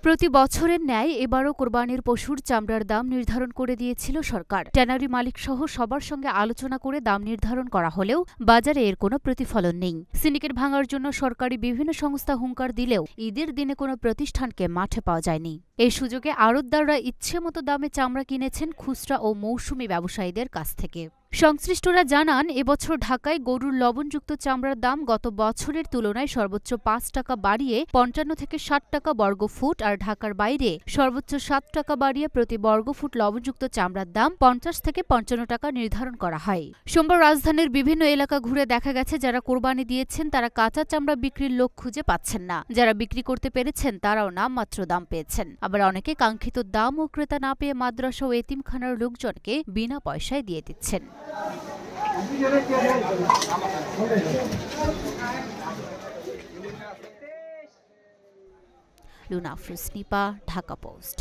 প্রতি বছরের ন্যায় এবারও কোরবানির পশুর চামড়ার দাম নির্ধারণ করে দিয়েছিল সরকার। ট্যানারি মালিকসহ সবার সঙ্গে আলোচনা করে দাম নির্ধারণ করা হলেও বাজারে এর কোনো প্রতিফলন নেই। সিন্ডিকেট ভাঙার জন্য সরকারি বিভিন্ন সংস্থা হুঙ্কার দিলেও ঈদের দিনে কোনো প্রতিষ্ঠানকে মাঠে পাওয়া যায়নি। এই সুযোগে আড়তদাররা ইচ্ছেমতো দামে চামড়া কিনেছেন খুচরা ও মৌসুমি ব্যবসায়ীদের কাছ থেকে। সংশ্লিষ্টরা জানান, এবছর ঢাকায় গরুর লবণযুক্ত চামড়ার দাম গত বছরের তুলনায় সর্বোচ্চ ৫ টাকা বাড়িয়ে ৫৫ থেকে ৬০ টাকা বর্গফুট, আর ঢাকার বাইরে সর্বোচ্চ ৭ টাকা বাড়িয়ে প্রতি বর্গফুট লবণযুক্ত চামড়ার দাম ৫০ থেকে ৫৫ টাকা নির্ধারণ করা হয়। সোমবার রাজধানীর বিভিন্ন এলাকা ঘুরে দেখা গেছে, যারা কোরবানি দিয়েছেন তারা কাঁচা চামড়া বিক্রির লোক খুঁজে পাচ্ছেন না। যারা বিক্রি করতে পেরেছেন তারাও নামমাত্র দাম পেয়েছেন। আবার অনেকে কাঙ্ক্ষিত দাম ও ক্রেতা না পেয়ে মাদ্রাসা ও এতিমখানার লোকজনকে বিনা পয়সায় দিয়ে দিচ্ছেন। লুনা আফরোজ নিপা, ঢাকা পোস্ট।